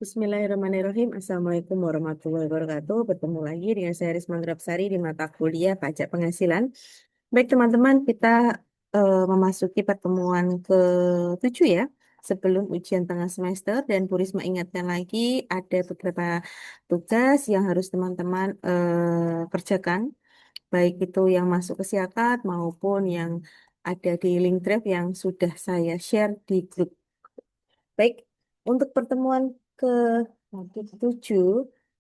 Bismillahirrahmanirrahim. Assalamualaikum warahmatullahi wabarakatuh. Bertemu lagi dengan saya Risma Sari di mata kuliah Pajak Penghasilan. Baik teman-teman, kita memasuki pertemuan ke-7 ya. Sebelum ujian tengah semester dan Bu Risma ingatkan lagi ada beberapa tugas yang harus teman-teman kerjakan. Baik itu yang masuk ke Siakat maupun yang ada di link drive yang sudah saya share di grup. Baik, untuk pertemuan ke-7,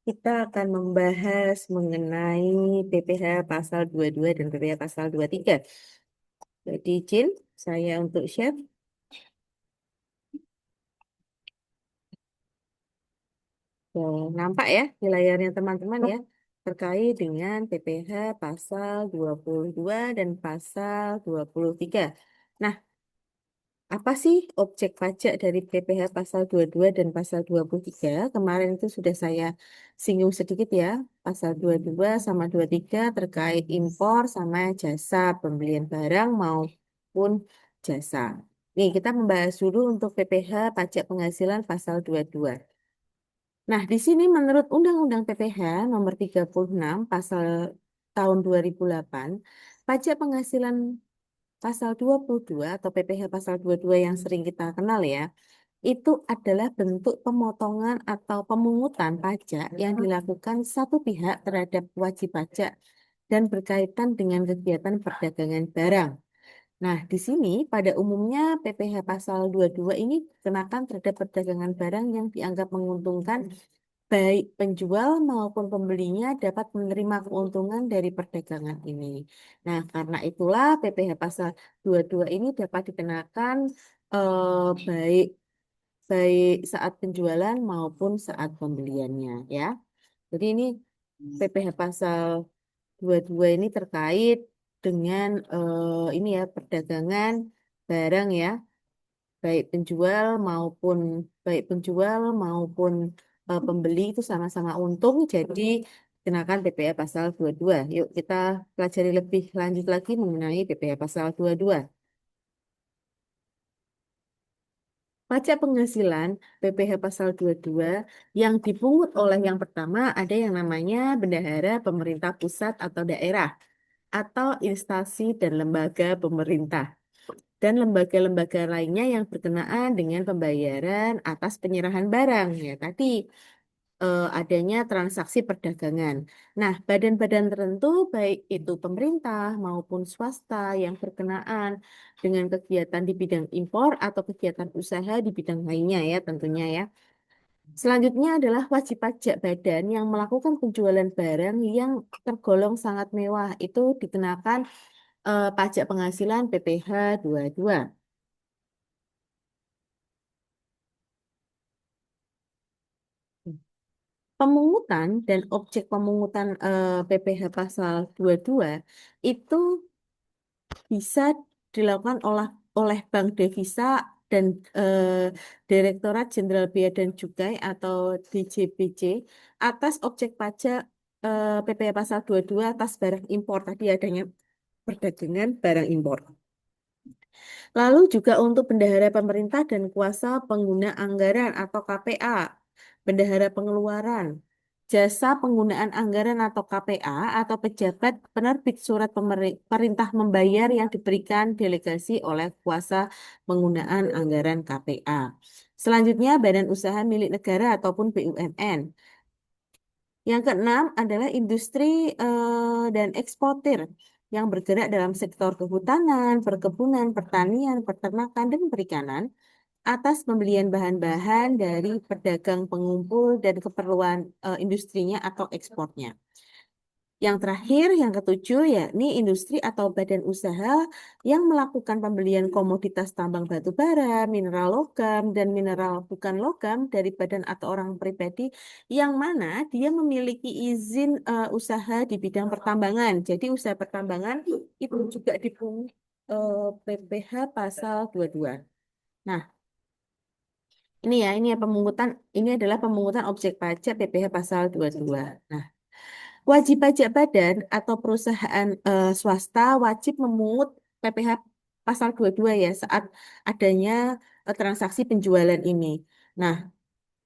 kita akan membahas mengenai PPh pasal 22 dan PPh pasal 23. Jadi izin saya untuk share. Nampak ya di layarnya teman-teman ya, terkait dengan PPh pasal 22 dan pasal 23. Nah, apa sih objek pajak dari PPh pasal 22 dan pasal 23? Kemarin itu sudah saya singgung sedikit ya. Pasal 22 sama 23 terkait impor sama jasa pembelian barang maupun jasa. Nih, kita membahas dulu untuk PPh pajak penghasilan pasal 22. Nah, di sini menurut Undang-Undang PPh nomor 36 pasal tahun 2008, pajak penghasilan pasal 22 atau PPh pasal 22 yang sering kita kenal ya, itu adalah bentuk pemotongan atau pemungutan pajak yang dilakukan satu pihak terhadap wajib pajak dan berkaitan dengan kegiatan perdagangan barang. Nah, di sini pada umumnya PPh pasal 22 ini dikenakan terhadap perdagangan barang yang dianggap menguntungkan baik penjual maupun pembelinya dapat menerima keuntungan dari perdagangan ini. Nah, karena itulah PPh pasal 22 ini dapat dikenakan baik baik saat penjualan maupun saat pembeliannya ya. Jadi ini PPh pasal 22 ini terkait dengan ini ya perdagangan barang ya, baik penjual maupun pembeli itu sama-sama untung, jadi kenakan PPh pasal 22. Yuk kita pelajari lebih lanjut lagi mengenai PPh pasal 22. Pajak penghasilan PPh pasal 22 yang dipungut oleh yang pertama ada yang namanya bendahara pemerintah pusat atau daerah atau instansi dan lembaga pemerintah dan lembaga-lembaga lainnya yang berkenaan dengan pembayaran atas penyerahan barang ya tadi adanya transaksi perdagangan. Nah, badan-badan tertentu baik itu pemerintah maupun swasta yang berkenaan dengan kegiatan di bidang impor atau kegiatan usaha di bidang lainnya ya tentunya ya. Selanjutnya adalah wajib pajak badan yang melakukan penjualan barang yang tergolong sangat mewah itu dikenakan pajak penghasilan PPh 22. Pemungutan dan objek pemungutan PPh pasal 22 itu bisa dilakukan oleh Bank Devisa dan Direktorat Jenderal Bea dan Cukai atau DJBJ atas objek pajak PPh pasal 22 atas barang impor tadi adanya perdagangan barang impor. Lalu juga untuk bendahara pemerintah dan kuasa pengguna anggaran atau KPA, bendahara pengeluaran, jasa penggunaan anggaran atau KPA atau pejabat penerbit surat perintah membayar yang diberikan delegasi oleh kuasa penggunaan anggaran KPA. Selanjutnya, badan usaha milik negara ataupun BUMN. Yang keenam adalah industri dan eksportir yang bergerak dalam sektor kehutanan, perkebunan, pertanian, peternakan, dan perikanan atas pembelian bahan-bahan dari pedagang pengumpul dan keperluan industrinya atau ekspornya. Yang terakhir, yang ketujuh, yakni industri atau badan usaha yang melakukan pembelian komoditas tambang batu bara, mineral logam, dan mineral bukan logam dari badan atau orang pribadi yang mana dia memiliki izin usaha di bidang pertambangan. Jadi usaha pertambangan itu juga dipungut PPh pasal 22. Nah, ini ya ini adalah pemungutan objek pajak PPh pasal 22. Nah, wajib pajak badan atau perusahaan swasta wajib memungut PPh pasal 22 ya saat adanya transaksi penjualan ini. Nah,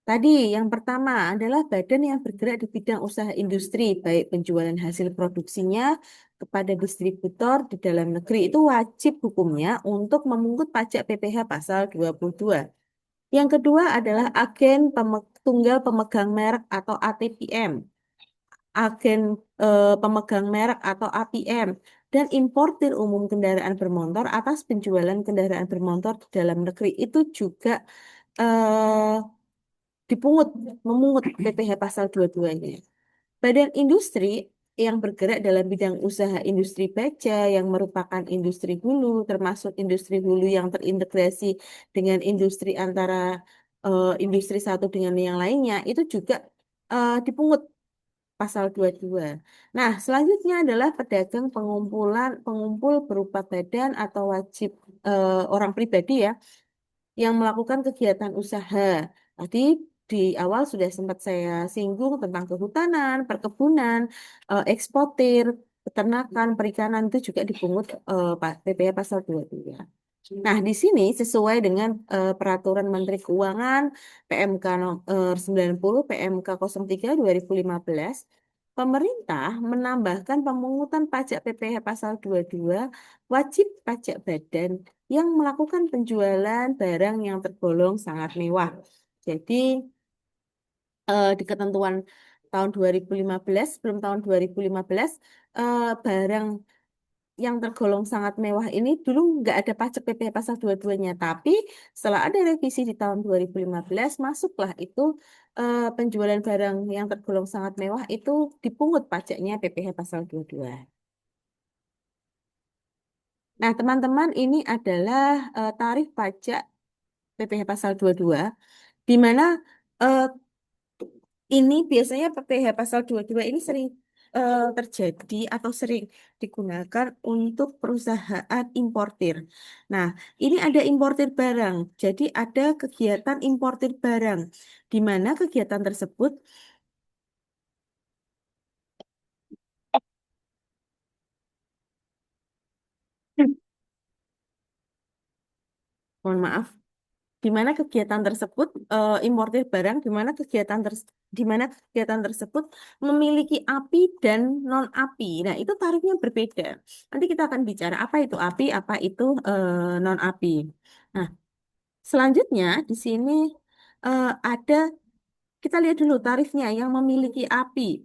Tadi yang pertama adalah badan yang bergerak di bidang usaha industri, baik penjualan hasil produksinya kepada distributor di dalam negeri itu wajib hukumnya untuk memungut pajak PPh pasal 22. Yang kedua adalah agen tunggal pemegang merek atau ATPM, agen pemegang merek atau APM, dan importir umum kendaraan bermotor atas penjualan kendaraan bermotor di dalam negeri itu juga eh, dipungut, memungut PPh pasal 22-nya. Badan industri yang bergerak dalam bidang usaha industri baja yang merupakan industri hulu, termasuk industri hulu yang terintegrasi dengan industri antara industri satu dengan yang lainnya, itu juga dipungut pasal 22. Nah, selanjutnya adalah pedagang pengumpul berupa badan atau wajib orang pribadi ya yang melakukan kegiatan usaha. Tadi di awal sudah sempat saya singgung tentang kehutanan, perkebunan, eksportir, peternakan, perikanan itu juga dipungut PPh pasal 22. Nah, di sini sesuai dengan Peraturan Menteri Keuangan PMK nomor 90 PMK 03 2015, pemerintah menambahkan pemungutan pajak PPh pasal 22 wajib pajak badan yang melakukan penjualan barang yang tergolong sangat mewah. Jadi, di ketentuan tahun 2015, sebelum tahun 2015, barang yang tergolong sangat mewah ini dulu nggak ada pajak PPh pasal 22-nya. Tapi setelah ada revisi di tahun 2015, masuklah itu penjualan barang yang tergolong sangat mewah itu dipungut pajaknya PPh pasal 22. Nah, teman-teman, ini adalah tarif pajak PPh pasal 22, di mana eh, ini biasanya PPh pasal 22 ini sering terjadi atau sering digunakan untuk perusahaan importir. Nah, ini ada importir barang. Jadi ada kegiatan importir barang, di mana kegiatan tersebut, mohon maaf, di mana kegiatan tersebut importir barang, di mana kegiatan tersebut memiliki API dan non API. Nah, itu tarifnya berbeda. Nanti kita akan bicara apa itu API, apa itu non API. Nah, selanjutnya di sini ada, kita lihat dulu tarifnya yang memiliki API.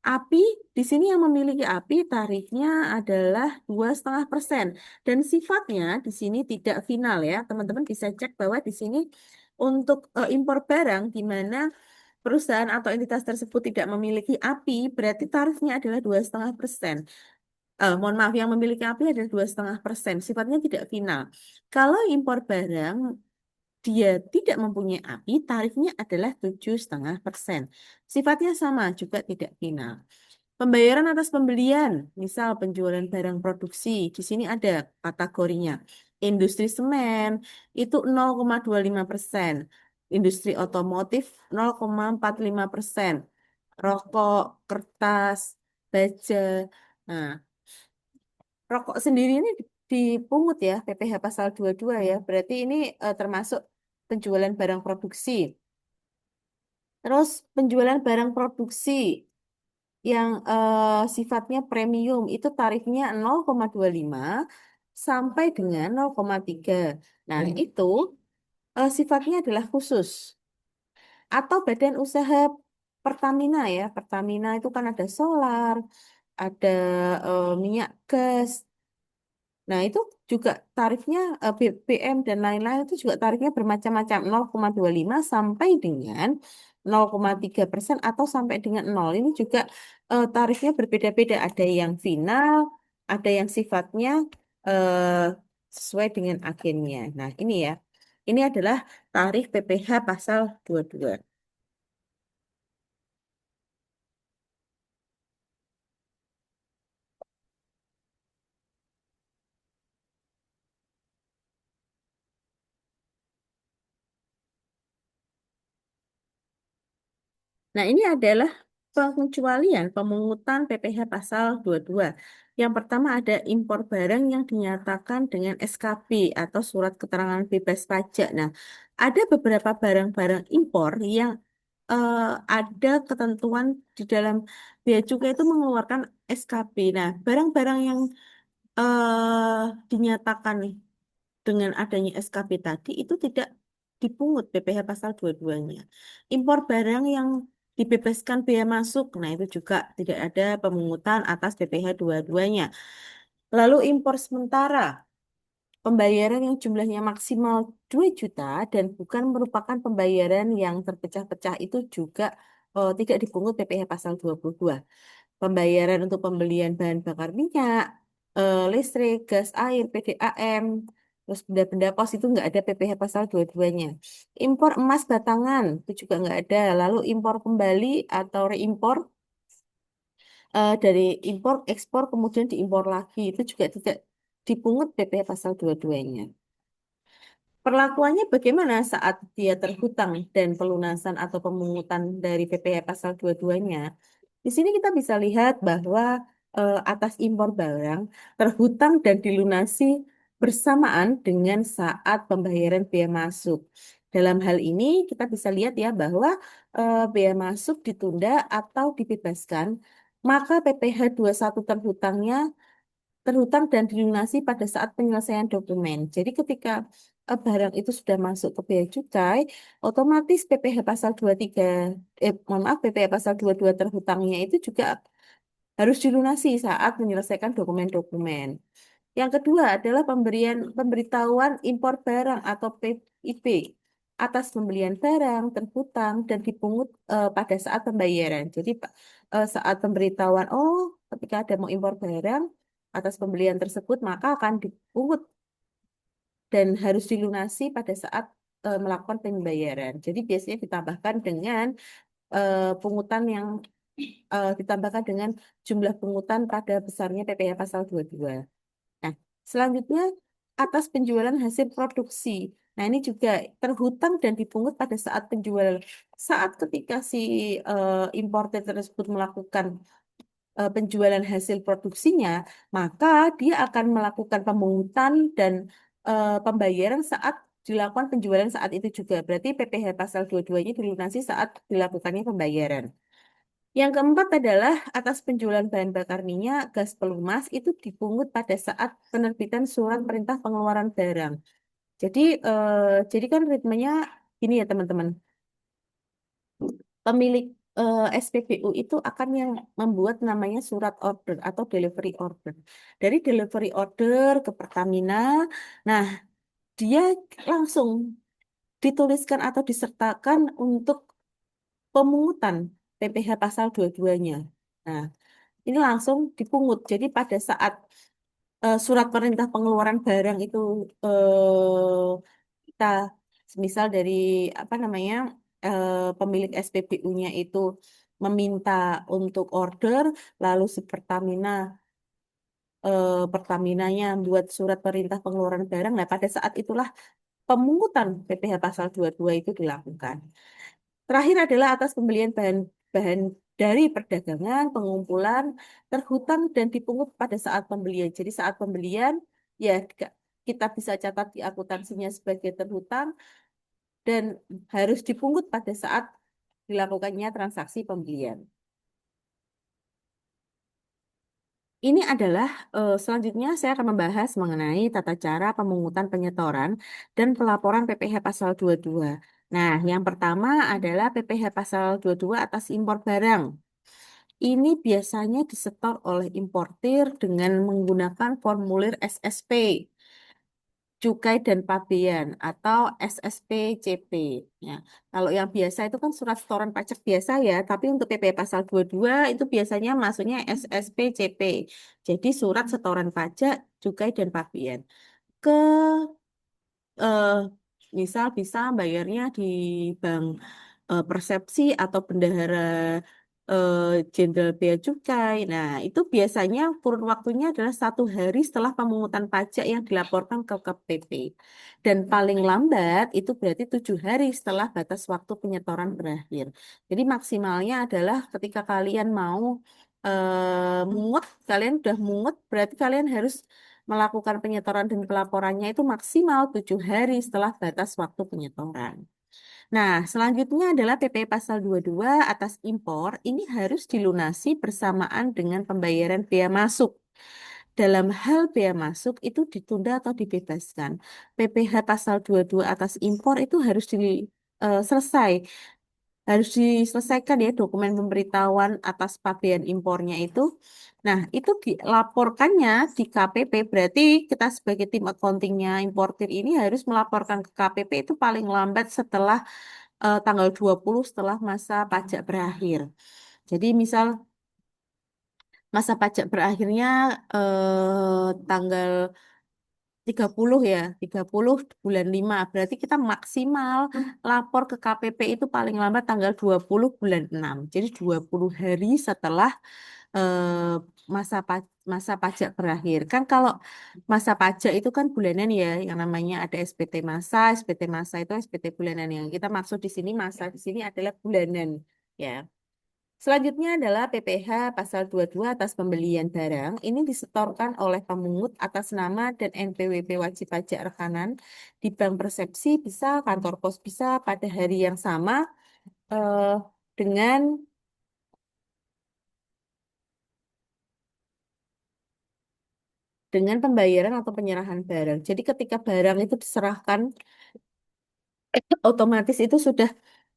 API di sini yang memiliki API tarifnya adalah 2,5% dan sifatnya di sini tidak final ya. Teman-teman bisa cek bahwa di sini untuk impor barang di mana perusahaan atau entitas tersebut tidak memiliki API berarti tarifnya adalah 2,5%. Mohon maaf, yang memiliki API adalah 2,5%. Sifatnya tidak final. Kalau impor barang dia tidak mempunyai API, tarifnya adalah 7,5%. Sifatnya sama, juga tidak final. Pembayaran atas pembelian, misal penjualan barang produksi, di sini ada kategorinya. Industri semen itu 0,25%, industri otomotif 0,45%, rokok, kertas, baja. Nah, rokok sendiri ini dipungut ya, PPh pasal 22 ya. Berarti ini termasuk penjualan barang produksi. Terus penjualan barang produksi yang sifatnya premium itu tarifnya 0,25 sampai dengan 0,3. Nah, itu sifatnya adalah khusus. Atau badan usaha Pertamina ya. Pertamina itu kan ada solar, ada minyak gas. Nah, itu juga tarifnya BBM dan lain-lain itu juga tarifnya bermacam-macam 0,25 sampai dengan 0,3% atau sampai dengan 0. Ini juga tarifnya berbeda-beda. Ada yang final, ada yang sifatnya eh, sesuai dengan agennya. Nah, ini ya. Ini adalah tarif PPh pasal 22. Nah, ini adalah pengecualian pemungutan PPh pasal 22. Yang pertama ada impor barang yang dinyatakan dengan SKB atau surat keterangan bebas pajak. Nah, ada beberapa barang-barang impor yang eh, ada ketentuan di dalam bea cukai itu mengeluarkan SKB. Nah, barang-barang yang dinyatakan dengan adanya SKB tadi itu tidak dipungut PPh pasal 22-nya. Impor barang yang dibebaskan bea masuk, nah itu juga tidak ada pemungutan atas PPh 22-nya. Lalu impor sementara, pembayaran yang jumlahnya maksimal 2 juta dan bukan merupakan pembayaran yang terpecah-pecah itu juga tidak dipungut PPh pasal 22. Pembayaran untuk pembelian bahan bakar minyak, listrik, gas air, PDAM, terus benda-benda kos itu nggak ada PPh pasal 22-nya. Impor emas batangan itu juga nggak ada. Lalu impor kembali atau reimpor dari impor ekspor kemudian diimpor lagi itu juga tidak dipungut PPh pasal 22-nya. Perlakuannya bagaimana saat dia terhutang dan pelunasan atau pemungutan dari PPh pasal 22-nya? Di sini kita bisa lihat bahwa atas impor barang terhutang dan dilunasi bersamaan dengan saat pembayaran bea masuk. Dalam hal ini kita bisa lihat ya bahwa bea masuk ditunda atau dibebaskan, maka PPh 21 terhutang dan dilunasi pada saat penyelesaian dokumen. Jadi ketika barang itu sudah masuk ke bea cukai, otomatis PPh pasal 23, mohon maaf, PPh pasal 22 terhutangnya itu juga harus dilunasi saat menyelesaikan dokumen-dokumen. Yang kedua adalah pemberitahuan impor barang atau PIP atas pembelian barang terhutang dan dipungut pada saat pembayaran. Jadi saat pemberitahuan, oh ketika ada mau impor barang atas pembelian tersebut maka akan dipungut dan harus dilunasi pada saat melakukan pembayaran. Jadi biasanya ditambahkan dengan pungutan yang ditambahkan dengan jumlah pungutan pada besarnya PPh pasal 22. Nah, selanjutnya atas penjualan hasil produksi. Nah, ini juga terhutang dan dipungut pada saat penjualan. Saat ketika si importer tersebut melakukan penjualan hasil produksinya, maka dia akan melakukan pemungutan dan pembayaran saat dilakukan penjualan saat itu juga. Berarti PPh pasal 22-nya dilunasi saat dilakukannya pembayaran. Yang keempat adalah atas penjualan bahan bakar minyak, gas pelumas itu dipungut pada saat penerbitan surat perintah pengeluaran barang. Jadi, jadi kan ritmenya gini ya teman-teman. Pemilik SPBU itu akan yang membuat namanya surat order atau delivery order. Dari delivery order ke Pertamina, nah dia langsung dituliskan atau disertakan untuk pemungutan PPh pasal 22-nya. Nah, ini langsung dipungut. Jadi pada saat surat perintah pengeluaran barang itu kita misal dari apa namanya pemilik SPBU-nya itu meminta untuk order, lalu si Pertaminanya buat surat perintah pengeluaran barang. Nah, pada saat itulah pemungutan PPh pasal 22 itu dilakukan. Terakhir adalah atas pembelian bahan dari perdagangan, pengumpulan, terhutang dan dipungut pada saat pembelian. Jadi saat pembelian ya kita bisa catat di akuntansinya sebagai terhutang dan harus dipungut pada saat dilakukannya transaksi pembelian. Ini adalah selanjutnya saya akan membahas mengenai tata cara pemungutan penyetoran dan pelaporan PPh pasal 22. Nah, yang pertama adalah PPh pasal 22 atas impor barang. Ini biasanya disetor oleh importir dengan menggunakan formulir SSP, Cukai dan Pabean, atau SSP-CP. Ya, kalau yang biasa itu kan surat setoran pajak biasa ya, tapi untuk PP pasal 22 itu biasanya masuknya SSP-CP. Jadi surat setoran pajak, cukai dan Pabean. Ke eh, misal bisa bayarnya di bank persepsi atau bendahara eh, Jenderal Bea Cukai. Nah, itu biasanya kurun waktunya adalah 1 hari setelah pemungutan pajak yang dilaporkan ke KPP. Dan paling lambat itu berarti 7 hari setelah batas waktu penyetoran berakhir. Jadi maksimalnya adalah ketika kalian mau mungut, kalian udah mungut, berarti kalian harus melakukan penyetoran dan pelaporannya itu maksimal 7 hari setelah batas waktu penyetoran. Nah, selanjutnya adalah PP Pasal 22 atas impor. Ini harus dilunasi bersamaan dengan pembayaran bea masuk. Dalam hal bea masuk itu ditunda atau dibebaskan. PPh Pasal 22 atas impor itu harus selesai. Harus diselesaikan ya dokumen pemberitahuan atas pabean impornya itu. Nah, itu dilaporkannya di KPP. Berarti kita sebagai tim accountingnya importir ini harus melaporkan ke KPP itu paling lambat setelah tanggal 20 setelah masa pajak berakhir. Jadi misal masa pajak berakhirnya tanggal 30 ya, 30 bulan 5. Berarti kita maksimal lapor ke KPP itu paling lambat tanggal 20 bulan 6. Jadi 20 hari setelah eh, masa pajak berakhir. Kan kalau masa pajak itu kan bulanan ya, yang namanya ada SPT masa itu SPT bulanan. Yang kita maksud di sini masa di sini adalah bulanan ya. Selanjutnya adalah PPh pasal 22 atas pembelian barang. Ini disetorkan oleh pemungut atas nama dan NPWP wajib pajak rekanan di bank persepsi bisa, kantor pos bisa pada hari yang sama eh, dengan pembayaran atau penyerahan barang. Jadi ketika barang itu diserahkan, otomatis itu sudah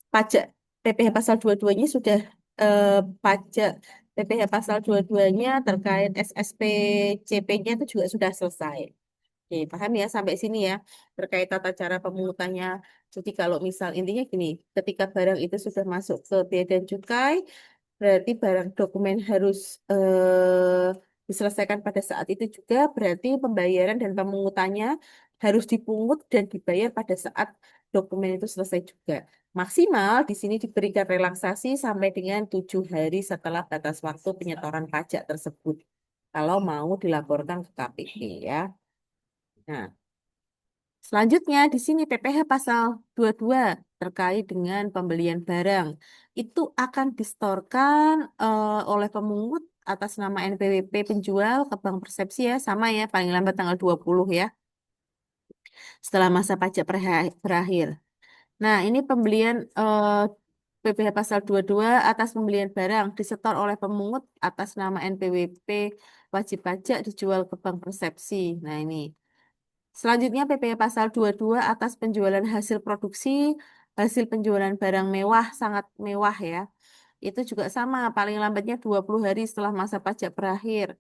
pajak PPh pasal 22-nya sudah eh, pajak PPh pasal 22-nya terkait SSPCP-nya itu juga sudah selesai. Oke, paham ya sampai sini ya terkait tata cara pemungutannya. Jadi kalau misal intinya gini, ketika barang itu sudah masuk ke bea dan cukai, berarti barang dokumen harus diselesaikan pada saat itu juga. Berarti pembayaran dan pemungutannya harus dipungut dan dibayar pada saat dokumen itu selesai juga. Maksimal di sini diberikan relaksasi sampai dengan 7 hari setelah batas waktu penyetoran pajak tersebut. Kalau mau dilaporkan ke KPP ya. Nah, selanjutnya di sini PPh pasal 22 terkait dengan pembelian barang. Itu akan distorkan oleh pemungut atas nama NPWP penjual ke Bank Persepsi ya, sama ya, paling lambat tanggal 20 ya, setelah masa pajak berakhir. Nah, ini pembelian PPh pasal 22 atas pembelian barang disetor oleh pemungut atas nama NPWP wajib pajak dijual ke Bank Persepsi. Nah, ini. Selanjutnya PPh Pasal 22 atas penjualan hasil produksi, hasil penjualan barang mewah, sangat mewah ya. Itu juga sama, paling lambatnya 20 hari setelah masa pajak berakhir.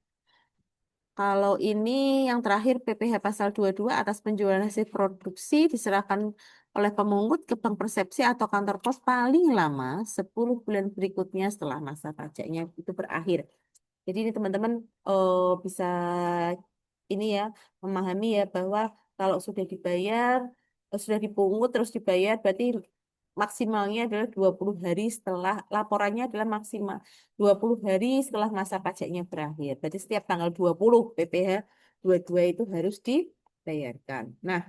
Kalau ini yang terakhir PPh Pasal 22 atas penjualan hasil produksi diserahkan oleh pemungut ke bank persepsi atau kantor pos paling lama 10 bulan berikutnya setelah masa pajaknya itu berakhir. Jadi ini teman-teman bisa ini ya memahami ya bahwa kalau sudah dibayar, sudah dipungut terus dibayar berarti maksimalnya adalah 20 hari setelah laporannya adalah maksimal 20 hari setelah masa pajaknya berakhir. Berarti setiap tanggal 20 PPh 22 itu harus dibayarkan. Nah,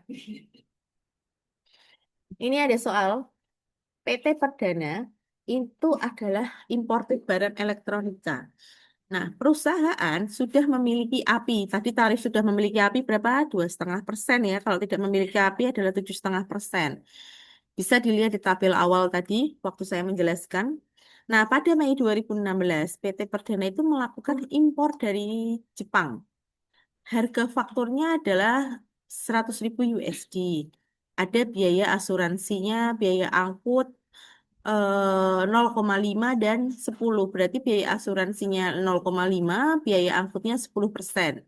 ini ada soal PT Perdana itu adalah importir barang elektronika. Nah, perusahaan sudah memiliki API. Tadi tarif sudah memiliki API berapa? 2,5% ya. Kalau tidak memiliki API adalah 7,5%. Bisa dilihat di tabel awal tadi, waktu saya menjelaskan. Nah, pada Mei 2016, PT Perdana itu melakukan impor dari Jepang. Harga fakturnya adalah 100.000 USD. Ada biaya asuransinya, biaya angkut, 0,5 dan 10. Berarti biaya asuransinya 0,5, biaya angkutnya 10%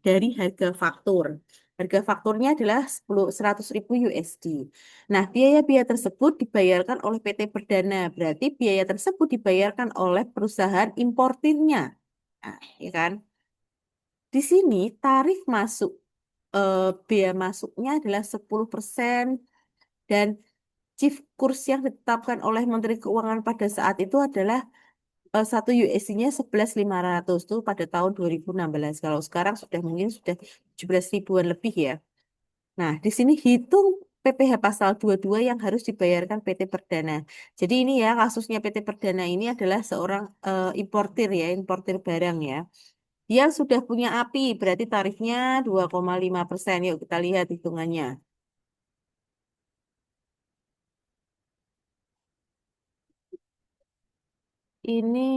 dari harga faktur. Harga fakturnya adalah 100.000 USD. Nah, biaya-biaya tersebut dibayarkan oleh PT Perdana. Berarti biaya tersebut dibayarkan oleh perusahaan importirnya. Nah, ya kan? Di sini tarif masuk bea masuknya adalah 10% dan chief kurs yang ditetapkan oleh Menteri Keuangan pada saat itu adalah 1 USD-nya 11.500 tuh pada tahun 2016. Kalau sekarang sudah mungkin sudah 17 ribuan lebih ya. Nah, di sini hitung PPh pasal 22 yang harus dibayarkan PT Perdana. Jadi ini ya kasusnya PT Perdana ini adalah seorang importir ya, importir barang ya. Dia sudah punya API, berarti tarifnya 2,5%. Yuk kita lihat hitungannya. Ini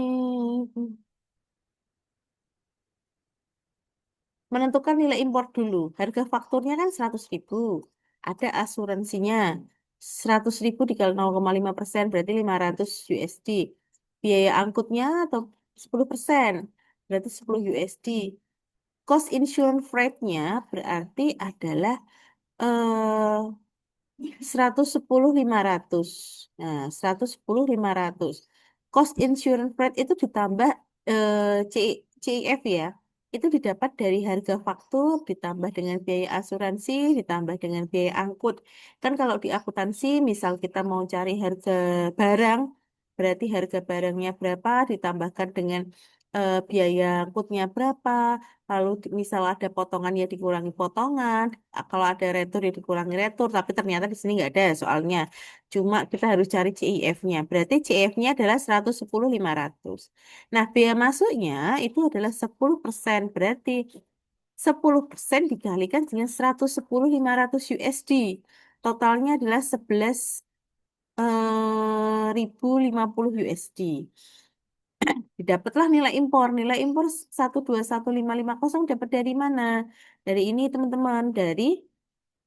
menentukan nilai impor dulu. Harga fakturnya kan 100.000. Ada asuransinya. 100.000 dikali 0,5% berarti 500 USD. Biaya angkutnya atau 10% berarti 10 USD. Cost insurance rate-nya berarti adalah eh 110.500. Nah, 110.500. Cost insurance rate itu ditambah CIF ya. Itu didapat dari harga faktur, ditambah dengan biaya asuransi, ditambah dengan biaya angkut. Kan kalau di akuntansi, misal kita mau cari harga barang, berarti harga barangnya berapa, ditambahkan dengan biaya angkutnya berapa, lalu misal ada potongan ya dikurangi potongan, kalau ada retur ya dikurangi retur, tapi ternyata di sini nggak ada soalnya. Cuma kita harus cari CIF-nya. Berarti CIF-nya adalah 110.500. Nah, biaya masuknya itu adalah 10%. Berarti 10% dikalikan dengan 110.500 USD. Totalnya adalah 11.050 USD. Didapatlah nilai impor. Nilai impor 121.550 dapat dari mana? Dari ini teman-teman, dari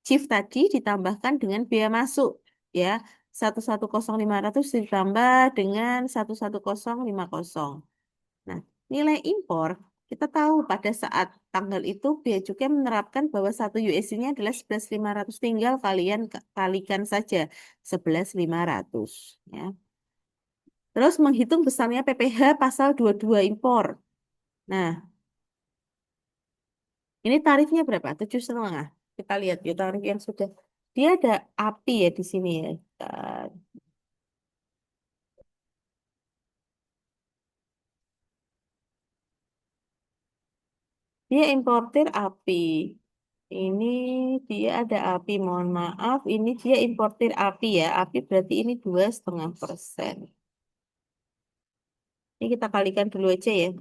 shift tadi ditambahkan dengan biaya masuk ya. 110.500 ditambah dengan 110.50. Nah, nilai impor kita tahu pada saat tanggal itu Bea Cukai menerapkan bahwa 1 USD-nya adalah 11.500. Tinggal kalian kalikan saja 11.500 ya. Terus menghitung besarnya PPh pasal 22 impor. Nah, ini tarifnya berapa? 7,5. Kita lihat ya tarif yang sudah. Dia ada API ya di sini ya. Dia importir API. Ini dia ada API. Mohon maaf, ini dia importir API ya. API berarti ini 2,5%. Ini kita kalikan dulu aja ya.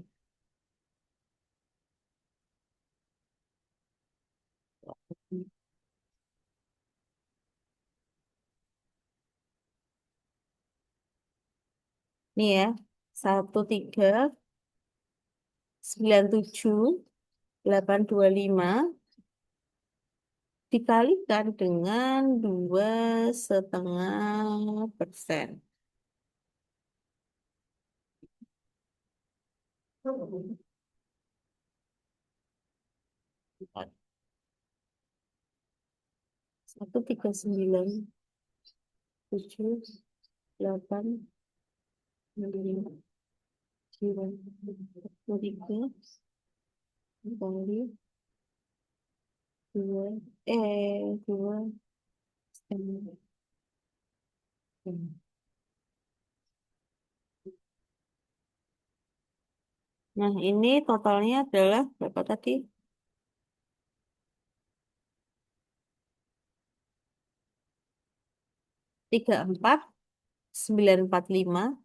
Ini ya, 1397.825 dikalikan dengan 2,5%. Satu tiga sembilan tujuh delapan lima sembilan tiga kali dua dua setengah. Nah, ini totalnya adalah berapa tadi? 34.945,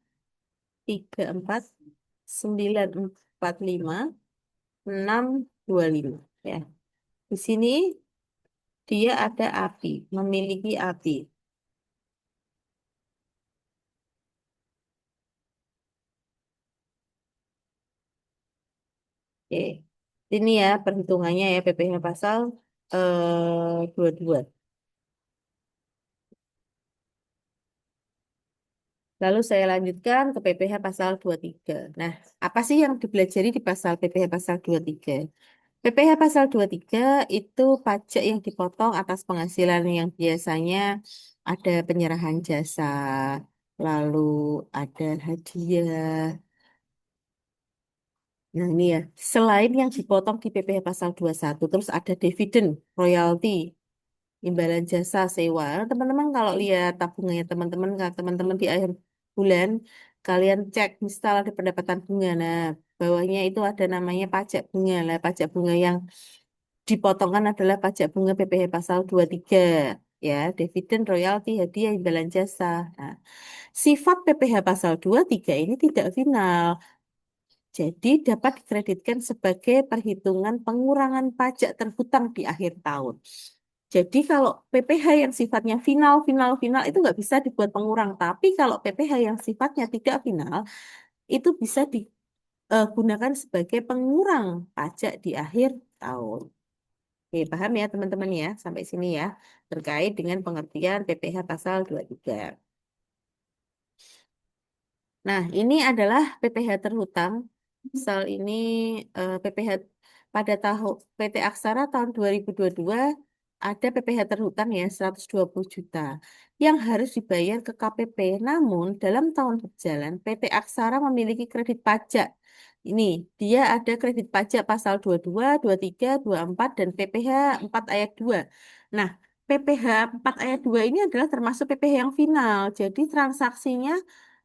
34.945, 625 ya. Di sini dia ada api, memiliki api. Oke. Ini ya perhitungannya ya PPh pasal 22. Lalu saya lanjutkan ke PPh pasal 23. Nah, apa sih yang dipelajari di pasal PPh pasal 23? PPh pasal 23 itu pajak yang dipotong atas penghasilan yang biasanya ada penyerahan jasa, lalu ada hadiah. Nah, ini ya, selain yang dipotong di PPh pasal 21, terus ada dividen, royalti, imbalan jasa, sewa. Nah, teman-teman kalau lihat tabungannya teman-teman, kalau teman-teman di akhir bulan, kalian cek misal ada pendapatan bunga. Nah, bawahnya itu ada namanya pajak bunga lah. Pajak bunga yang dipotongkan adalah pajak bunga PPh pasal 23. ya, dividen, royalti, hadiah, imbalan jasa. Nah, sifat PPh pasal 23 ini tidak final. Jadi dapat dikreditkan sebagai perhitungan pengurangan pajak terhutang di akhir tahun. Jadi kalau PPh yang sifatnya final, final, final itu nggak bisa dibuat pengurang. Tapi kalau PPh yang sifatnya tidak final, itu bisa digunakan sebagai pengurang pajak di akhir tahun. Oke, paham ya teman-teman ya, sampai sini ya, terkait dengan pengertian PPh pasal 23. Nah, ini adalah PPh terhutang. Misal ini PPh pada tahun PT Aksara tahun 2022 ada PPh terhutang ya 120 juta yang harus dibayar ke KPP. Namun dalam tahun berjalan PT Aksara memiliki kredit pajak. Ini dia ada kredit pajak pasal 22, 23, 24 dan PPh 4 ayat 2. Nah, PPh 4 ayat 2 ini adalah termasuk PPh yang final. Jadi transaksinya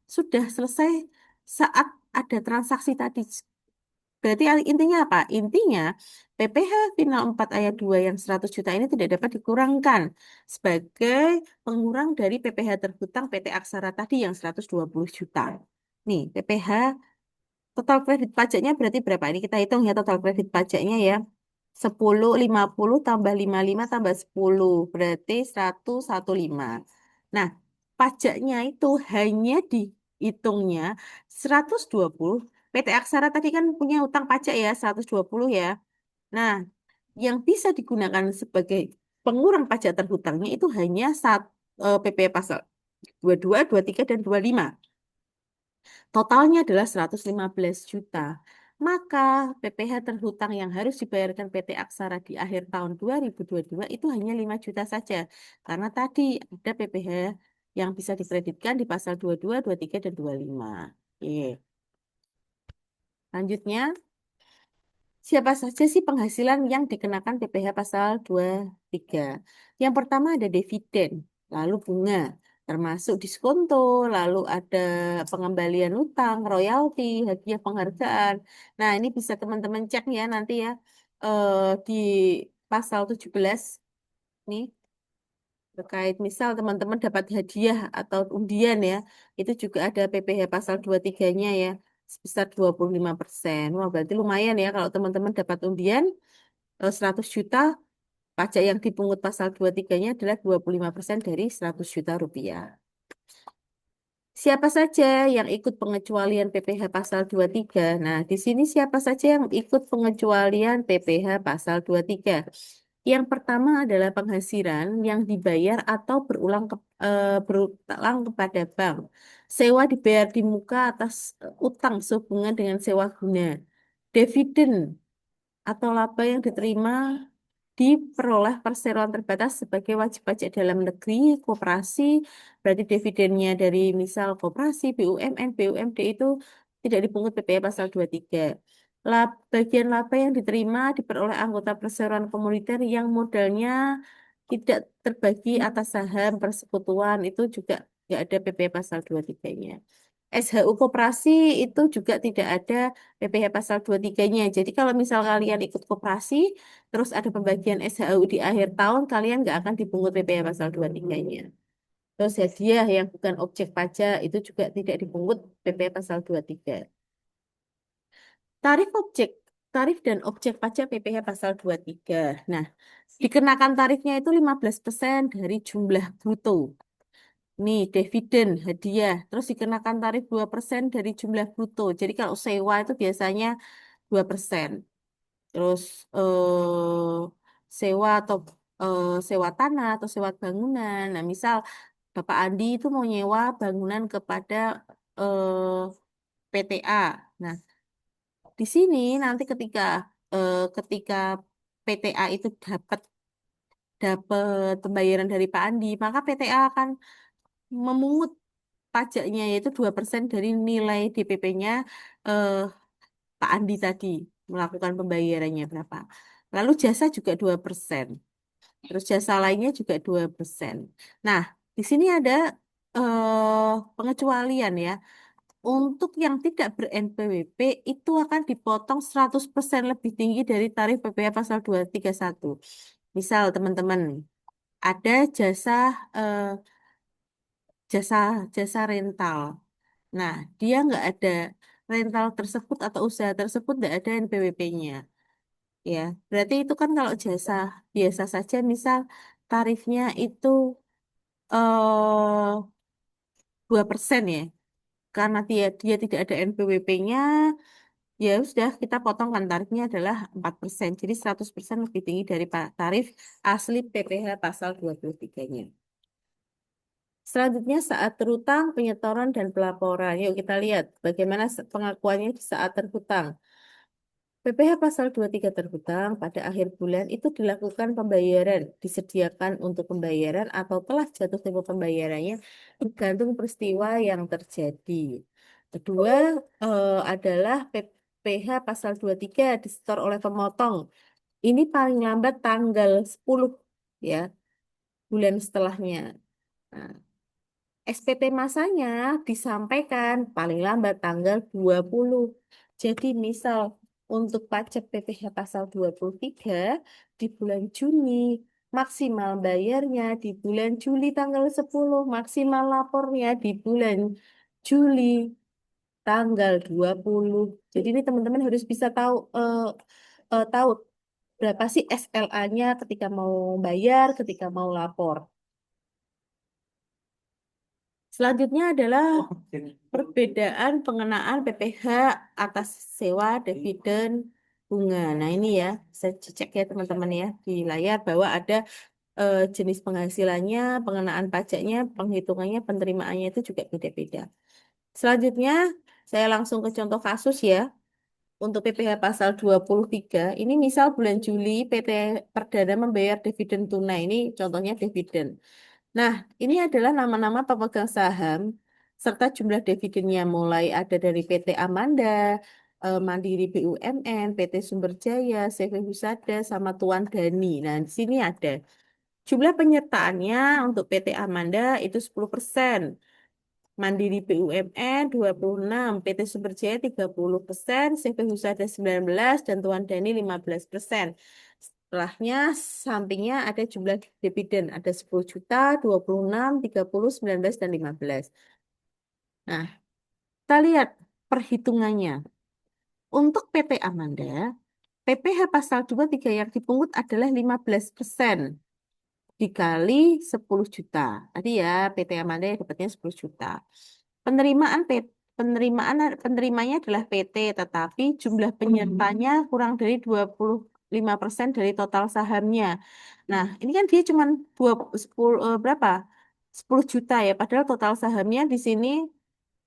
sudah selesai saat ada transaksi tadi. Berarti intinya apa? Intinya PPh final 4 ayat 2 yang 100 juta ini tidak dapat dikurangkan sebagai pengurang dari PPh terhutang PT Aksara tadi yang 120 juta. Nih, PPh total kredit pajaknya berarti berapa? Ini kita hitung ya total kredit pajaknya ya. 10, 50 tambah 55 tambah 10 berarti 115. Nah, pajaknya itu hanya dihitungnya 120. PT Aksara tadi kan punya utang pajak ya 120 ya. Nah, yang bisa digunakan sebagai pengurang pajak terhutangnya itu hanya PP pasal 22, 23 dan 25. Totalnya adalah 115 juta. Maka PPh terhutang yang harus dibayarkan PT Aksara di akhir tahun 2022 itu hanya 5 juta saja. Karena tadi ada PPh yang bisa dikreditkan di pasal 22, 23, dan 25. Oke. Lanjutnya, siapa saja sih penghasilan yang dikenakan PPh pasal 23? Yang pertama ada dividen, lalu bunga, termasuk diskonto, lalu ada pengembalian utang, royalti, hadiah penghargaan. Nah, ini bisa teman-teman cek ya nanti ya di pasal 17 nih terkait misal teman-teman dapat hadiah atau undian ya, itu juga ada PPh pasal 23-nya ya sebesar 25%. Wah, berarti lumayan ya kalau teman-teman dapat undian 100 juta, pajak yang dipungut pasal 23-nya adalah 25% dari 100 juta rupiah. Siapa saja yang ikut pengecualian PPh pasal 23? Nah, di sini siapa saja yang ikut pengecualian PPh pasal 23? Yang pertama adalah penghasilan yang dibayar atau berulang kepada bank. Sewa dibayar di muka atas utang sehubungan dengan sewa guna. Dividen atau laba yang diterima diperoleh perseroan terbatas sebagai wajib pajak dalam negeri, koperasi, berarti dividennya dari misal koperasi, BUMN, BUMD itu tidak dipungut PPh pasal 23. Bagian laba yang diterima diperoleh anggota perseroan komunitas yang modalnya tidak terbagi atas saham persekutuan itu juga nggak ada PPh pasal 23-nya. SHU koperasi itu juga tidak ada PPh pasal 23-nya. Jadi kalau misal kalian ikut koperasi, terus ada pembagian SHU di akhir tahun, kalian nggak akan dipungut PPh pasal 23-nya. Terus hadiah yang bukan objek pajak itu juga tidak dipungut PPh pasal 23. Tarif objek, tarif dan objek pajak PPh pasal 23. Nah, dikenakan tarifnya itu 15% dari jumlah bruto. Nih, dividen, hadiah, terus dikenakan tarif 2% dari jumlah bruto. Jadi kalau sewa itu biasanya 2%. Terus sewa atau sewa tanah atau sewa bangunan. Nah, misal Bapak Andi itu mau nyewa bangunan kepada PTA. Nah, di sini nanti ketika PTA itu dapat dapat pembayaran dari Pak Andi, maka PTA akan memungut pajaknya yaitu 2% dari nilai DPP-nya eh, Pak Andi tadi melakukan pembayarannya berapa. Lalu jasa juga 2%. Terus jasa lainnya juga 2%. Nah, di sini ada pengecualian ya. Untuk yang tidak ber-NPWP itu akan dipotong 100% lebih tinggi dari tarif PPh pasal 231. Misal teman-teman, ada eh, jasa jasa rental. Nah, dia nggak ada rental tersebut atau usaha tersebut nggak ada NPWP-nya. Ya, berarti itu kan kalau jasa biasa saja, misal tarifnya itu 2% ya. Karena dia dia tidak ada NPWP-nya, ya sudah kita potongkan tarifnya adalah 4%. Jadi 100% lebih tinggi dari tarif asli PPh pasal 23-nya. Selanjutnya saat terhutang, penyetoran, dan pelaporan. Yuk kita lihat bagaimana pengakuannya di saat terhutang. PPh pasal 23 terhutang pada akhir bulan itu dilakukan pembayaran, disediakan untuk pembayaran atau telah jatuh tempo pembayarannya tergantung peristiwa yang terjadi. Kedua adalah PPh pasal 23 disetor oleh pemotong. Ini paling lambat tanggal 10 ya, bulan setelahnya. Nah, SPT masanya disampaikan paling lambat tanggal 20. Jadi misal untuk pajak PPh pasal 23 di bulan Juni, maksimal bayarnya di bulan Juli tanggal 10, maksimal lapornya di bulan Juli tanggal 20. Jadi ini teman-teman harus bisa tahu berapa sih SLA-nya ketika mau bayar, ketika mau lapor. Selanjutnya adalah perbedaan pengenaan PPh atas sewa, dividen, bunga. Nah ini ya, saya cek ya teman-teman ya di layar bahwa ada jenis penghasilannya, pengenaan pajaknya, penghitungannya, penerimaannya itu juga beda-beda. Selanjutnya, saya langsung ke contoh kasus ya. Untuk PPh pasal 23, ini misal bulan Juli PT Perdana membayar dividen tunai. Ini contohnya dividen. Nah, ini adalah nama-nama pemegang saham serta jumlah dividennya mulai ada dari PT Amanda, Mandiri BUMN, PT Sumber Jaya, CV Husada, sama Tuan Dani. Nah, di sini ada jumlah penyertaannya untuk PT Amanda itu 10%, Mandiri BUMN 26, PT Sumber Jaya 30%, CV Husada 19, dan Tuan Dani 15%. Setelahnya, sampingnya ada jumlah dividen. Ada 10 juta, 26, 30, 19, dan 15. Nah, kita lihat perhitungannya. Untuk PT Amanda, PPh pasal 23 yang dipungut adalah 15% dikali 10 juta. Tadi ya, PT Amanda yang dapatnya 10 juta. Penerimaan penerimanya adalah PT, tetapi jumlah penyertanya kurang dari 25% dari total sahamnya. Nah, ini kan dia cuma 10, berapa? 10 juta ya, padahal total sahamnya di sini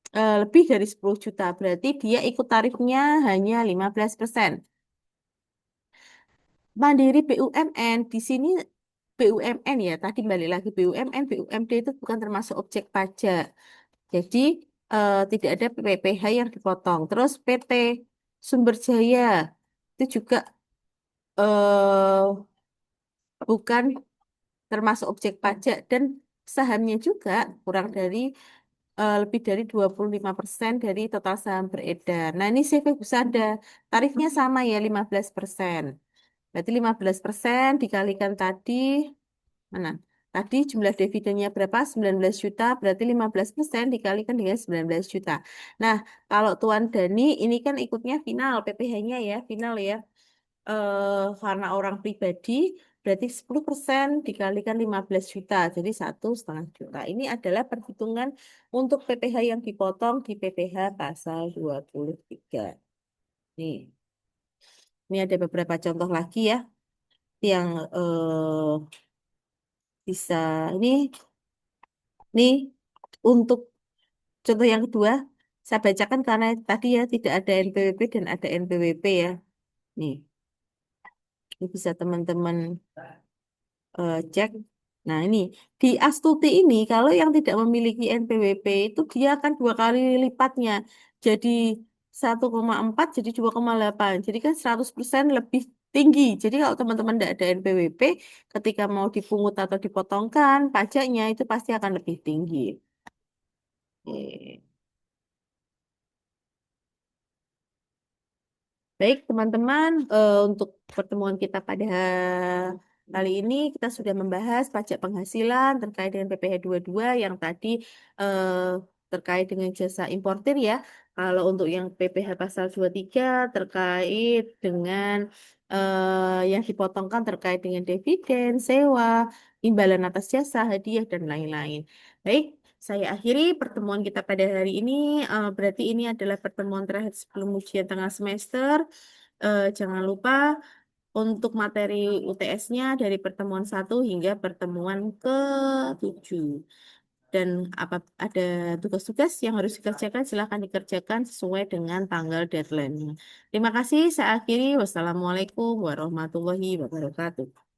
lebih dari 10 juta. Berarti dia ikut tarifnya hanya 15%. Mandiri BUMN di sini BUMN ya, tadi balik lagi BUMN, BUMD itu bukan termasuk objek pajak. Jadi tidak ada PPh yang dipotong. Terus PT Sumber Jaya itu juga eh, bukan termasuk objek pajak dan sahamnya juga kurang dari lebih dari 25% dari total saham beredar. Nah, ini CV Husada. Tarifnya sama ya 15%. Berarti 15% dikalikan tadi mana? Tadi jumlah dividennya berapa? 19 juta, berarti 15% dikalikan dengan 19 juta. Nah, kalau Tuan Dani ini kan ikutnya final, PPh-nya ya, final ya. Karena orang pribadi, berarti 10% dikalikan 15 juta, jadi 1,5 juta. Ini adalah perhitungan untuk PPh yang dipotong di PPh pasal 23. Nih, ini ada beberapa contoh lagi ya, yang bisa, ini untuk contoh yang kedua, saya bacakan karena tadi ya tidak ada NPWP dan ada NPWP ya. Nih, ini bisa teman-teman cek. Nah, ini di Astuti ini kalau yang tidak memiliki NPWP itu dia akan 2 kali lipatnya. Jadi 1,4 jadi 2,8. Jadi kan 100% lebih tinggi. Jadi kalau teman-teman tidak ada NPWP, ketika mau dipungut atau dipotongkan pajaknya itu pasti akan lebih tinggi. Oke. Baik, teman-teman, untuk pertemuan kita pada Kali ini kita sudah membahas pajak penghasilan terkait dengan PPh dua yang tadi eh, terkait dengan jasa importir ya. Kalau untuk yang PPh pasal 23 terkait dengan yang dipotongkan terkait dengan dividen, sewa, imbalan atas jasa, hadiah, dan lain-lain. Baik, saya akhiri pertemuan kita pada hari ini. Berarti ini adalah pertemuan terakhir sebelum ujian tengah semester. Jangan lupa untuk materi UTS-nya dari pertemuan 1 hingga pertemuan ke-7. Dan apa ada tugas-tugas yang harus dikerjakan, silakan dikerjakan sesuai dengan tanggal deadline. Terima kasih, saya akhiri. Wassalamualaikum warahmatullahi wabarakatuh.